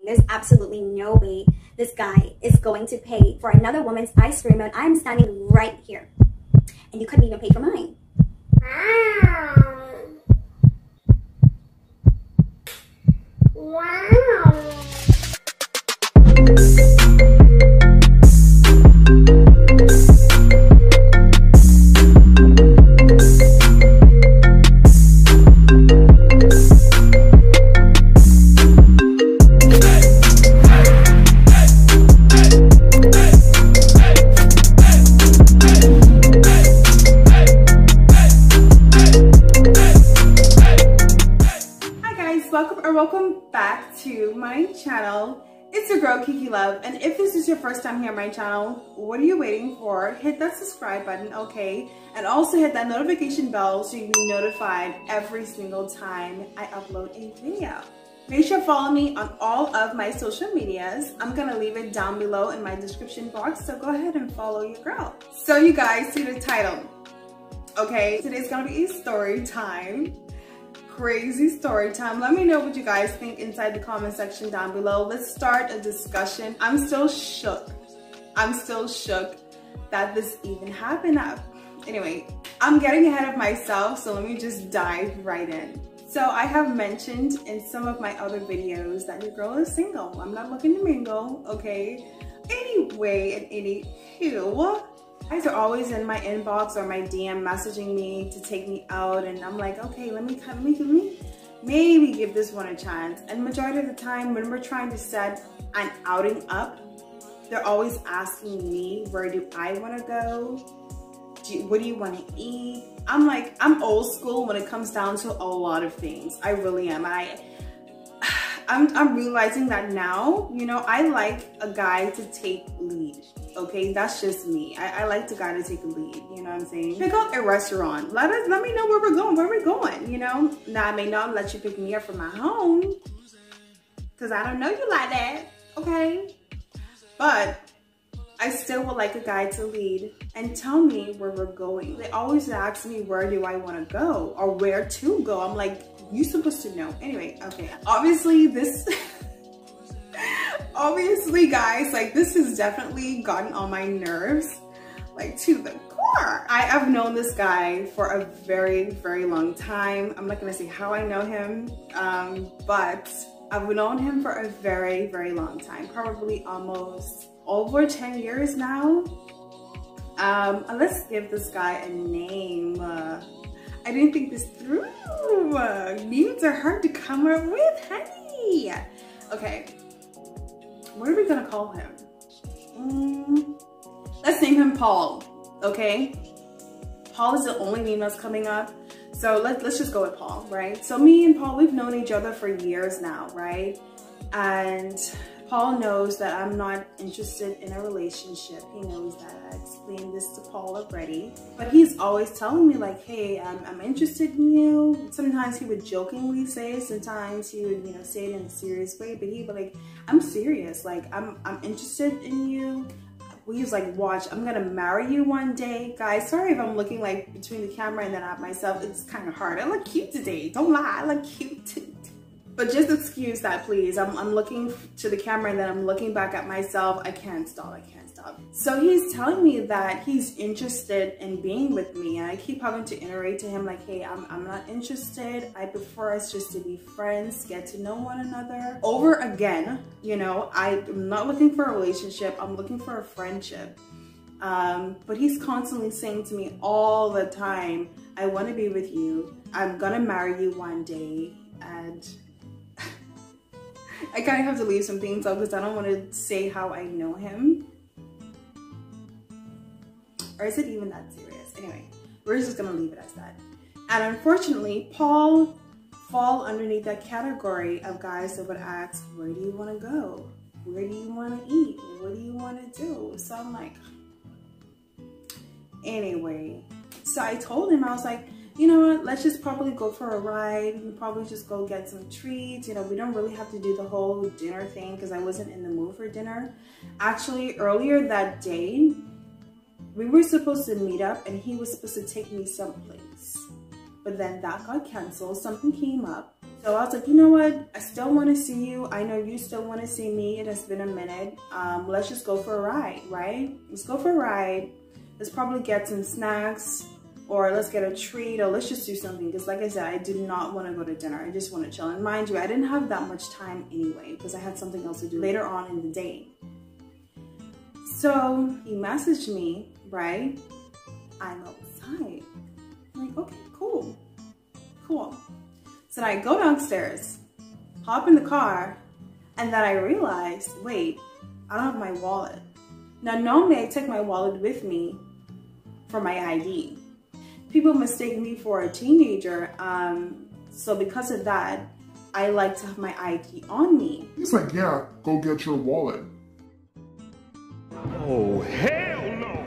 There's absolutely no way this guy is going to pay for another woman's ice cream and I'm standing right here. And you couldn't even pay for mine. Wow. Welcome back to my channel. It's your girl Kiki Love, and if this is your first time here on my channel, what are you waiting for? Hit that subscribe button, okay? And also hit that notification bell so you'll be notified every single time I upload a video. Make sure to follow me on all of my social medias. I'm gonna leave it down below in my description box, so go ahead and follow your girl. So you guys see the title, okay? Today's gonna be a story time. Crazy story time. Let me know what you guys think inside the comment section down below. Let's start a discussion. I'm still shook. I'm still shook that this even happened. Anyway, I'm getting ahead of myself, so let me just dive right in. So I have mentioned in some of my other videos that your girl is single. I'm not looking to mingle, okay? Anyway, and anywho, guys are always in my inbox or my DM messaging me to take me out, and I'm like, okay, let me maybe give this one a chance. And majority of the time when we're trying to set an outing up, they're always asking me, where do I want to go? What do you want to eat? I'm like, I'm old school when it comes down to a lot of things. I really am. I'm realizing that now, you know, I like a guy to take lead. Okay, that's just me. I like the guy to take a lead, you know what I'm saying? Pick out a restaurant. Let me know where we're going, you know? Now, I may not let you pick me up from my home, because I don't know you like that, okay? But I still would like a guy to lead and tell me where we're going. They always ask me, where do I want to go? Or where to go? I'm like, you're supposed to know. Anyway, okay. Obviously, obviously guys, like, this has definitely gotten on my nerves, like, to the core. I have known this guy for a very, very long time. I'm not gonna say how I know him, but I've known him for a very, very long time, probably almost over 10 years now. Let's give this guy a name. I didn't think this through. Names are hard to come up with, honey. Okay. What are we gonna call him? Let's name him Paul, okay? Paul is the only name that's coming up. So let's just go with Paul, right? So me and Paul, we've known each other for years now, right? And Paul knows that I'm not interested in a relationship. He knows that. I explained this to Paul already. But he's always telling me like, hey, I'm interested in you. Sometimes he would jokingly say it. Sometimes he would, you know, say it in a serious way. But he'd be like, I'm serious. Like, I'm interested in you. He was like, watch, I'm gonna marry you one day. Guys, sorry if I'm looking like between the camera and then at myself. It's kind of hard. I look cute today. Don't lie, I look cute today. But just excuse that, please. I'm looking to the camera and then I'm looking back at myself. I can't stop. So he's telling me that he's interested in being with me, and I keep having to iterate to him like, hey, I'm not interested. I prefer us just to be friends, get to know one another. Over again, you know, I'm not looking for a relationship. I'm looking for a friendship. But he's constantly saying to me all the time, I want to be with you. I'm gonna marry you one day. And I kind of have to leave some things out because I don't want to say how I know him. Or is it even that serious? Anyway, we're just gonna leave it as that. And unfortunately, Paul fall underneath that category of guys that would ask, where do you want to go? Where do you want to eat? What do you want to do? So I'm like, anyway. So I told him, I was like, you know what, let's just probably go for a ride. We'll probably just go get some treats. You know, we don't really have to do the whole dinner thing because I wasn't in the mood for dinner. Actually, earlier that day, we were supposed to meet up and he was supposed to take me someplace. But then that got canceled. Something came up. So I was like, you know what? I still want to see you. I know you still want to see me. It has been a minute. Let's just go for a ride, right? Let's go for a ride. Let's probably get some snacks, or let's get a treat, or let's just do something. Because like I said, I did not want to go to dinner. I just want to chill. And mind you, I didn't have that much time anyway, because I had something else to do later on in the day. So he messaged me, right? I'm outside. I'm like, okay, cool. So then I go downstairs, hop in the car, and then I realized, wait, I don't have my wallet. Now, normally I take my wallet with me for my ID. People mistake me for a teenager, so because of that, I like to have my ID on me. He's like, yeah, go get your wallet. Oh, hell no!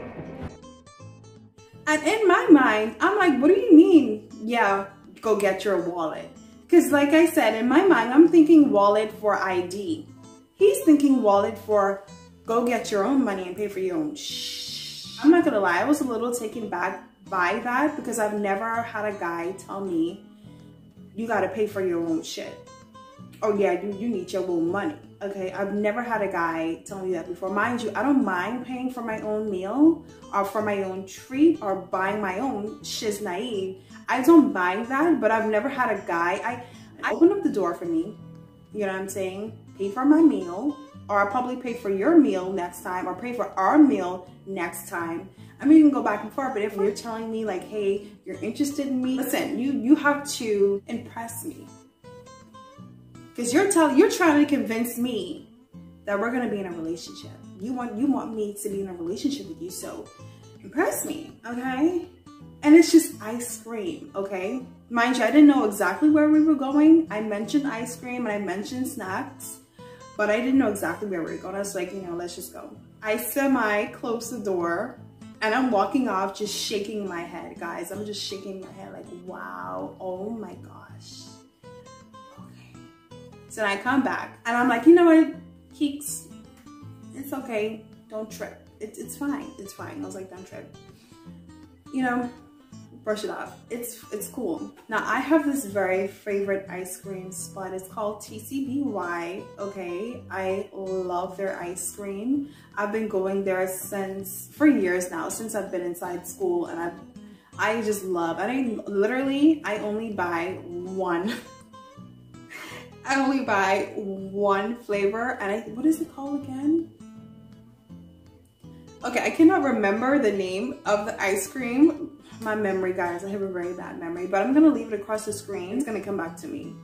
And in my mind, I'm like, what do you mean? Yeah, go get your wallet. Because like I said, in my mind, I'm thinking wallet for ID. He's thinking wallet for go get your own money and pay for your own shh. I'm not gonna lie, I was a little taken back by that because I've never had a guy tell me, you gotta pay for your own shit. Oh yeah, you need your own money. Okay, I've never had a guy tell me that before. Mind you, I don't mind paying for my own meal or for my own treat or buying my own shiz naive. I don't mind that, but I've never had a guy, I open up the door for me, you know what I'm saying? Pay for my meal, or I'll probably pay for your meal next time, or pay for our meal next time. I mean, you can go back and forth, but if you're telling me like, hey, you're interested in me, listen, you have to impress me. Because you're trying to convince me that we're gonna be in a relationship. You want me to be in a relationship with you, so impress me, okay? And it's just ice cream, okay? Mind you, I didn't know exactly where we were going. I mentioned ice cream and I mentioned snacks, but I didn't know exactly where we were going. I was like, you know, let's just go. I semi-close the door and I'm walking off just shaking my head, guys. I'm just shaking my head like, wow, oh my gosh. Okay. So then I come back and I'm like, you know what, Keeks, it's okay, don't trip. It's fine, it's fine. I was like, don't trip. You know, brush it off. It's cool. Now I have this very favorite ice cream spot. It's called TCBY. Okay, I love their ice cream. I've been going there for years now, since I've been inside school, and I just love. And I only buy one. I only buy one flavor, and what is it called again? Okay, I cannot remember the name of the ice cream. My memory, guys, I have a very bad memory, but I'm gonna leave it across the screen. It's gonna come back to me.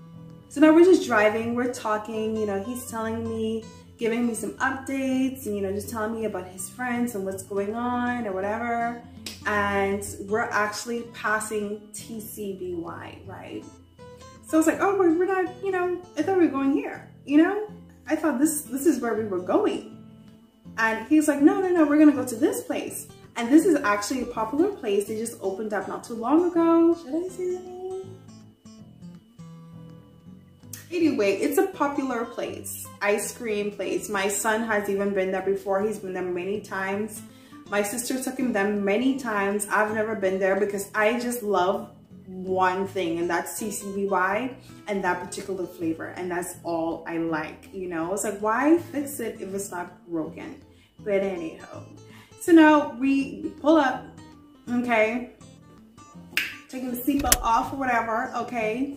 So now we're just driving, we're talking, you know, he's telling me, giving me some updates, and, you know, just telling me about his friends and what's going on or whatever. And we're actually passing TCBY, right? So I was like, oh, we're not, you know, I thought we were going here, you know? I thought this is where we were going. And he's like, no, we're gonna go to this place. And this is actually a popular place. They just opened up not too long ago. Should I say the name? Anyway, it's a popular place, ice cream place. My son has even been there before. He's been there many times. My sister took him there many times. I've never been there because I just love one thing, and that's TCBY and that particular flavor, and that's all I like, you know? It's like, why fix it if it's not broken? But anyhow, so now we pull up, okay, taking the seatbelt off or whatever, okay,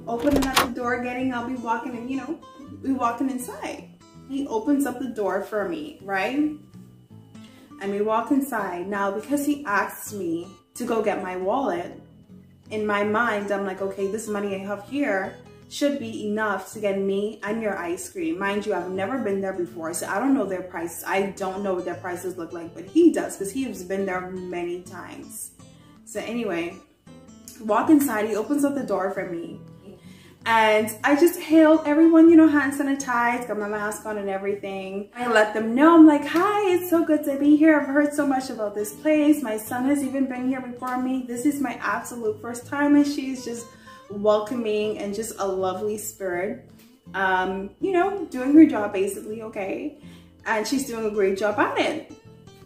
opening up the door, I'll be walking in, you know, we walking inside. He opens up the door for me, right? And we walk inside. Now, because he asked me to go get my wallet, in my mind, I'm like, okay, this money I have here should be enough to get me and your ice cream. Mind you, I've never been there before, so I don't know their prices. I don't know what their prices look like, but he does, because he has been there many times. So anyway, walk inside, he opens up the door for me. And I just hailed everyone, you know, hand sanitized, got my mask on and everything. I let them know, I'm like, hi, it's so good to be here. I've heard so much about this place. My son has even been here before me. This is my absolute first time, and she's just welcoming and just a lovely spirit. You know, doing her job basically, okay? And she's doing a great job at it.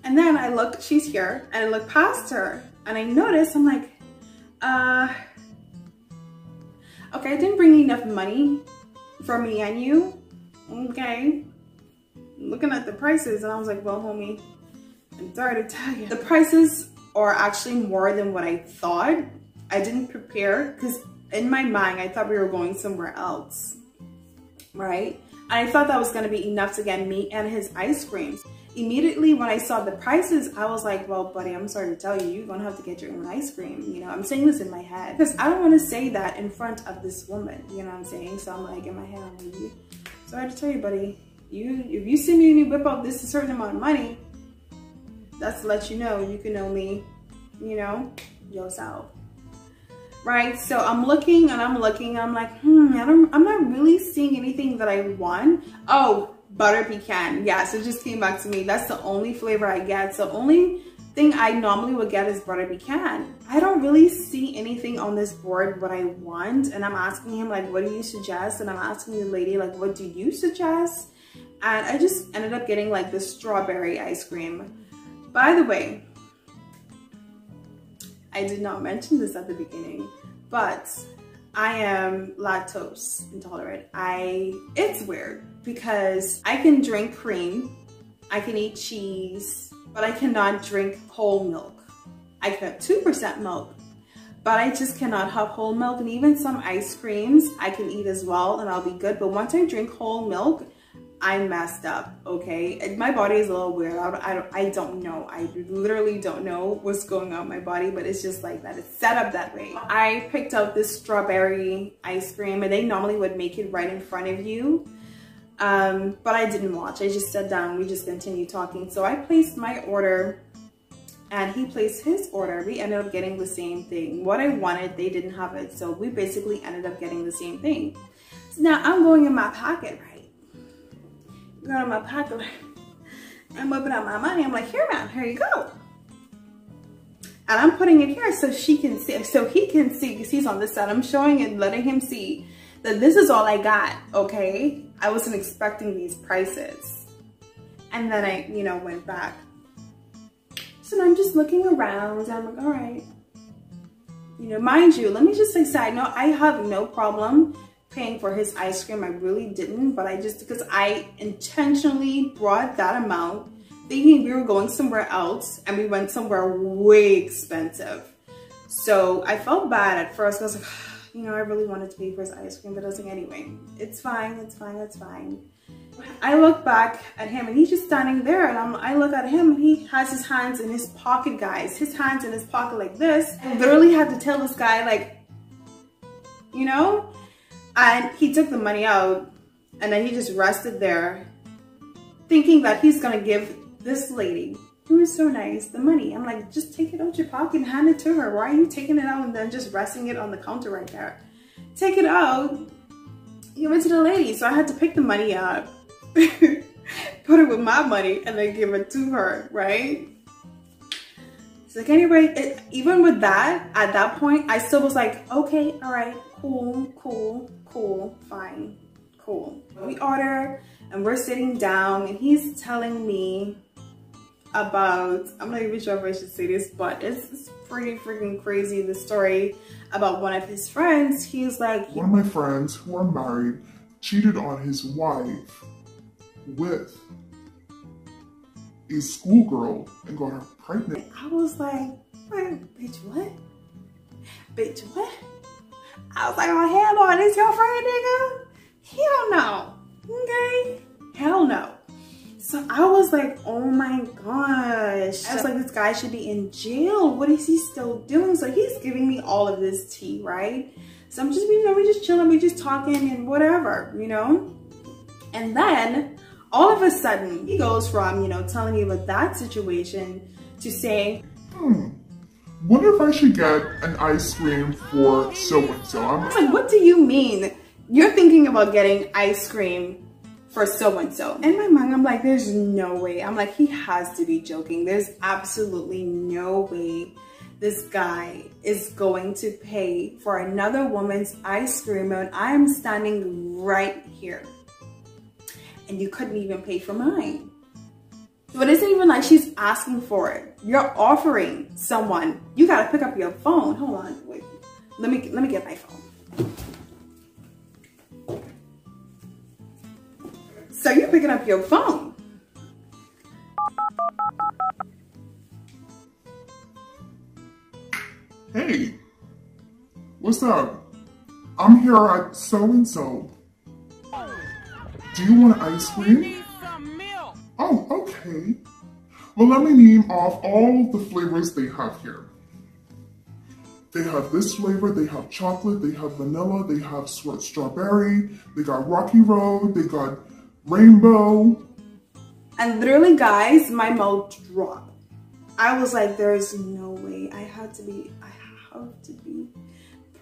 And then I look, she's here, and I look past her, and I notice, I'm like, Okay, I didn't bring enough money for me and you. Okay. Looking at the prices and I was like, well, homie, I'm sorry to tell you. The prices are actually more than what I thought. I didn't prepare because in my mind, I thought we were going somewhere else, right? And I thought that was gonna be enough to get me and his ice creams. Immediately when I saw the prices, I was like, well, buddy, I'm sorry to tell you, you're gonna have to get your own ice cream. You know, I'm saying this in my head because I don't wanna say that in front of this woman, you know what I'm saying? So I'm like, in my head, I'm like, sorry to tell you, buddy, if you see me and you whip up this a certain amount of money, that's to let you know you can only, you know, yourself. Right, so I'm looking and I'm looking. I'm like, I'm not really seeing anything that I want. Oh, butter pecan. Yes, it just came back to me. That's the only flavor I get. So only thing I normally would get is butter pecan. I don't really see anything on this board what I want. And I'm asking him like, what do you suggest? And I'm asking the lady like, what do you suggest? And I just ended up getting like the strawberry ice cream. By the way, I did not mention this at the beginning, but I am lactose intolerant. It's weird because I can drink cream, I can eat cheese, but I cannot drink whole milk. I can have 2% milk, but I just cannot have whole milk. And even some ice creams I can eat as well and I'll be good. But once I drink whole milk, I'm messed up, okay? And my body is a little weird. I don't know. I literally don't know what's going on in my body, but it's just like that. It's set up that way. I picked up this strawberry ice cream and they normally would make it right in front of you. But I didn't watch. I just sat down. We just continued talking. So I placed my order and he placed his order. We ended up getting the same thing. What I wanted, they didn't have it. So we basically ended up getting the same thing. So now I'm going in my pocket, right? Going in my pocket, I'm whipping out my money. I'm like, here, man, here you go. And I'm putting it here so she can see, so he can see, because he's on this side. I'm showing and letting him see that this is all I got, okay? I wasn't expecting these prices. And then I, you know, went back. So I'm just looking around and I'm like, all right. You know, mind you, let me just say side note, I have no problem paying for his ice cream. I really didn't, but I just, because I intentionally brought that amount thinking we were going somewhere else and we went somewhere way expensive. So I felt bad at first. I was like, you know, I really wanted to pay for his ice cream, but I was like, anyway, it's fine, it's fine, it's fine. I look back at him and he's just standing there and I look at him and he has his hands in his pocket, guys. His hands in his pocket like this. I literally had to tell this guy like, you know, and he took the money out and then he just rested there thinking that he's gonna give this lady, who is so nice, the money. I'm like, just take it out your pocket and hand it to her. Why are you taking it out and then just resting it on the counter right there? Take it out, give it to the lady. So I had to pick the money up, put it with my money and then give it to her, right? So like, anyway, even with that, at that point, I still was like, okay, all right, cool, cool, cool, fine, cool. We order and we're sitting down and he's telling me about, I'm not even sure if I should say this, but it's pretty freaking crazy, the story about one of his friends. He's like, one of my friends who are married cheated on his wife with a schoolgirl and got her pregnant. I was like, bitch, what? Bitch, what? I was like, oh, hell no, this your friend, nigga? Hell no, okay? Hell no. So I was like, oh my gosh. I was like, this guy should be in jail. What is he still doing? So he's giving me all of this tea, right? So I'm just, you know, we just chilling, we just talking and whatever, you know? And then all of a sudden he goes from, you know, telling me about that situation to saying, wonder if I should get an ice cream for so-and-so. I'm like, what do you mean? You're thinking about getting ice cream for so-and-so. In my mind, I'm like, there's no way. I'm like, he has to be joking. There's absolutely no way this guy is going to pay for another woman's ice cream and I'm standing right here. And you couldn't even pay for mine. So it isn't even like she's asking for it. You're offering someone. You gotta pick up your phone. Hold on, wait. Let me get my phone. So you're picking up your phone. Hey, what's up? I'm here at so-and-so. Do you want ice cream? Oh, okay. Well, let me name off all the flavors they have here. They have this flavor, they have chocolate, they have vanilla, they have strawberry, they got Rocky Road, they got rainbow. And literally, guys, my mouth dropped. I was like, there's no way. I have to be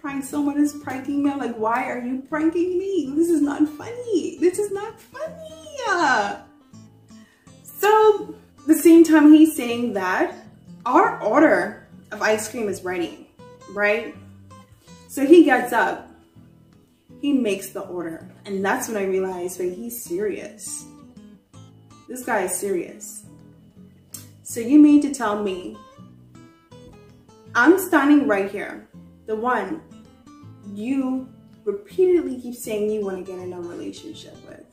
pranking. Someone is pranking me. I'm like, why are you pranking me? This is not funny. This is not funny. So, the same time he's saying that, our order of ice cream is ready, right? So he gets up, he makes the order. And that's when I realized, wait, he's serious. This guy is serious. So you mean to tell me, I'm standing right here, the one you repeatedly keep saying you want to get in a relationship with.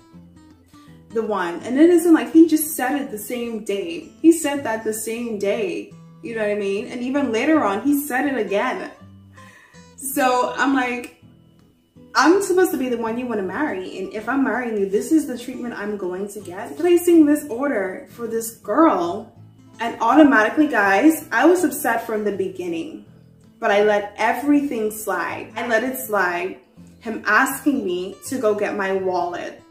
The one, and it isn't like he just said it the same day. He said that the same day, you know what I mean? And even later on, he said it again. So I'm like, I'm supposed to be the one you want to marry. And if I'm marrying you, this is the treatment I'm going to get. Placing this order for this girl, and automatically, guys, I was upset from the beginning, but I let everything slide. I let it slide, him asking me to go get my wallet.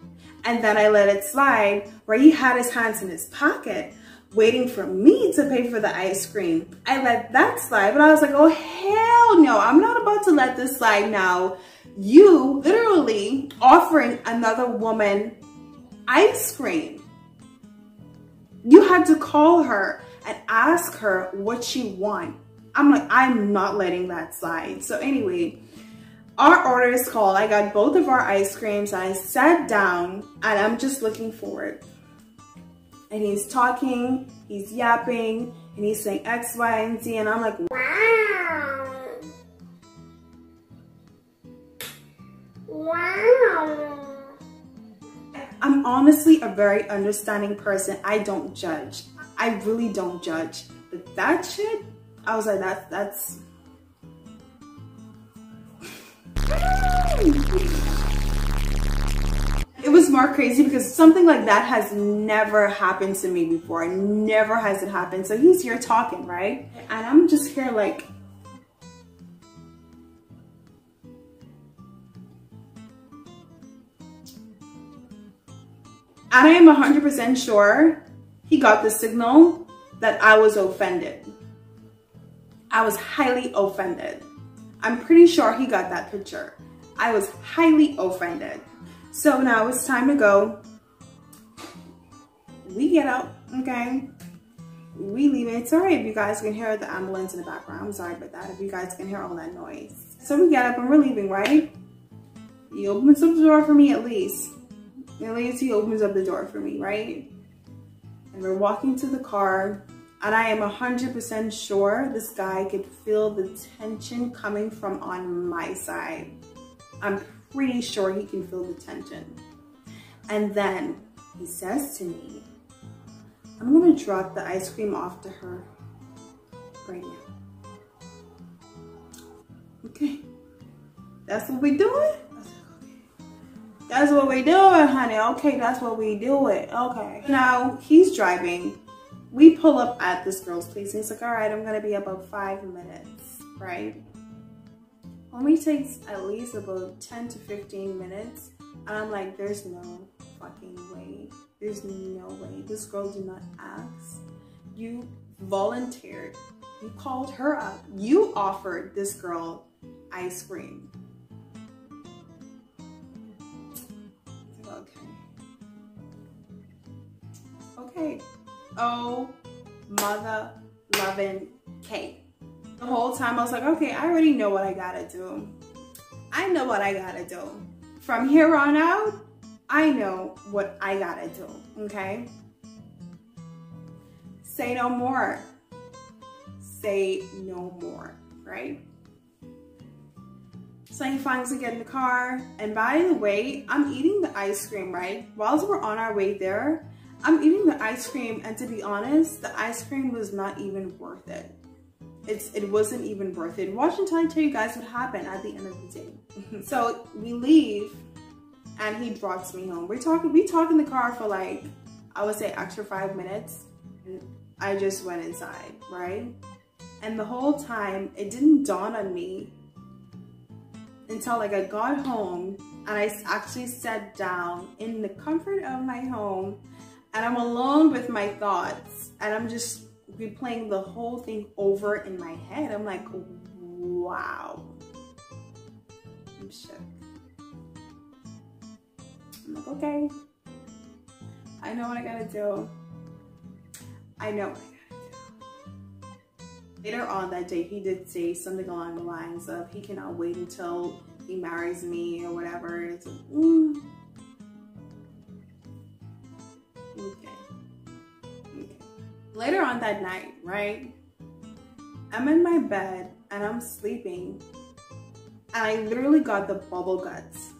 And then I let it slide where he had his hands in his pocket waiting for me to pay for the ice cream. I let that slide, but I was like, oh, hell no. I'm not about to let this slide now. You literally offering another woman ice cream. You had to call her and ask her what she wants. I'm like, I'm not letting that slide. So anyway, our order is called. I got both of our ice creams. I sat down and I'm just looking forward. And he's talking, he's yapping, and he's saying X, Y, and Z. And I'm like, wow. Wow. I'm honestly a very understanding person. I don't judge. I really don't judge. But that shit, I was like, that's it was more crazy because something like that has never happened to me before. Never has it happened. So he's here talking, right? And I'm just here like, and I am 100% sure he got the signal that I was offended. I was highly offended. I'm pretty sure he got that picture. I was highly offended. So now it's time to go. We get up, okay? We leave it. Sorry if you guys can hear the ambulance in the background. I'm sorry about that, if you guys can hear all that noise. So we get up and we're leaving, right? He opens up the door for me at least. At least he opens up the door for me, right? And we're walking to the car. And I am 100% sure this guy could feel the tension coming from on my side. I'm pretty sure he can feel the tension. And then he says to me, I'm gonna drop the ice cream off to her right now. Okay, that's what we doing? That's what we doing, honey. Okay, that's what we doing. Okay. Now he's driving. We pull up at this girl's place and he's like, all right, I'm gonna be about 5 minutes, right? Only takes at least about 10 to 15 minutes. And I'm like, there's no fucking way. There's no way. This girl did not ask. You volunteered. You called her up. You offered this girl ice cream. Okay. Okay. Oh, mother loving Kate. The whole time I was like, okay, I already know what I gotta do. I know what I gotta do. From here on out, I know what I gotta do, okay? Say no more. Say no more, right? So he finds to get in the car, and by the way, I'm eating the ice cream, right? Whilst we're on our way there, I'm eating the ice cream, and to be honest, the ice cream was not even worth it. It wasn't even worth it. Watch until I tell you guys what happened at the end of the day. So we leave, and he drops me home. We talk in the car for like, I would say extra 5 minutes. And I just went inside, right? And the whole time, it didn't dawn on me until like I got home and I actually sat down in the comfort of my home, and I'm alone with my thoughts, and I'm just replaying the whole thing over in my head. I'm like, wow. I'm shook. I'm like, okay. I know what I gotta do. I know what I gotta do. Later on that day, he did say something along the lines of he cannot wait until he marries me or whatever. It's like, okay. Later on that night, right? I'm in my bed and I'm sleeping, and I literally got the bubble guts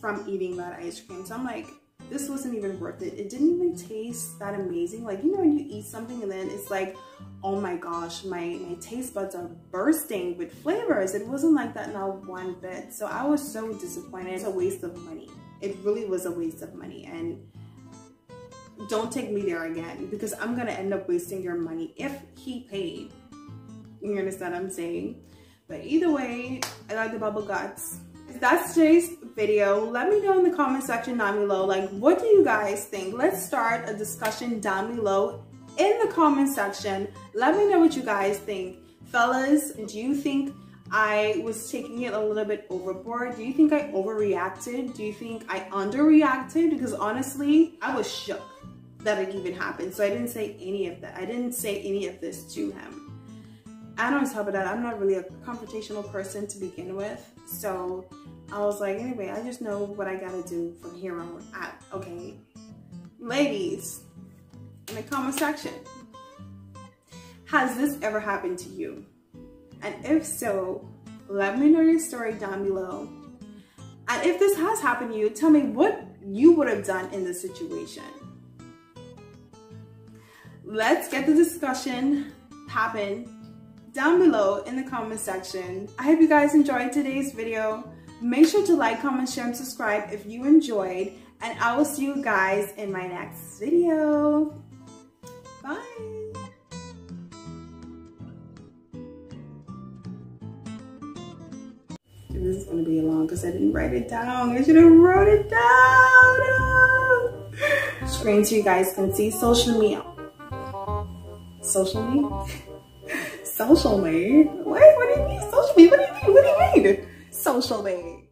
from eating that ice cream. So I'm like, this wasn't even worth it. It didn't even taste that amazing. Like, you know, when you eat something and then it's like, oh my gosh, my taste buds are bursting with flavors. It wasn't like that, not one bit. So I was so disappointed. It's a waste of money. It really was a waste of money. And don't take me there again, because I'm gonna end up wasting your money if he paid. You understand what I'm saying? But either way, I got the bubble guts. That's today's video. Let me know in the comment section down below, like, what do you guys think? Let's start a discussion down below in the comment section. Let me know what you guys think. Fellas, do you think I was taking it a little bit overboard? Do you think I overreacted? Do you think I underreacted? Because honestly, I was shook that it even happened. So I didn't say any of that. I didn't say any of this to him. And on top of that, I'm not really a confrontational person to begin with. So I was like, anyway, I just know what I gotta do from here on out, okay? Ladies, in the comment section, has this ever happened to you? And if so, let me know your story down below. And if this has happened to you, tell me what you would have done in this situation. Let's get the discussion popping down below in the comment section. I hope you guys enjoyed today's video. Make sure to like, comment, share, and subscribe if you enjoyed. And I will see you guys in my next video. Bye. This is gonna be long because I didn't write it down. I should have wrote it down. Screen so you guys can see social media. Social media? Social media? Wait, what do you mean social media? What do you mean? What do you mean? Social media.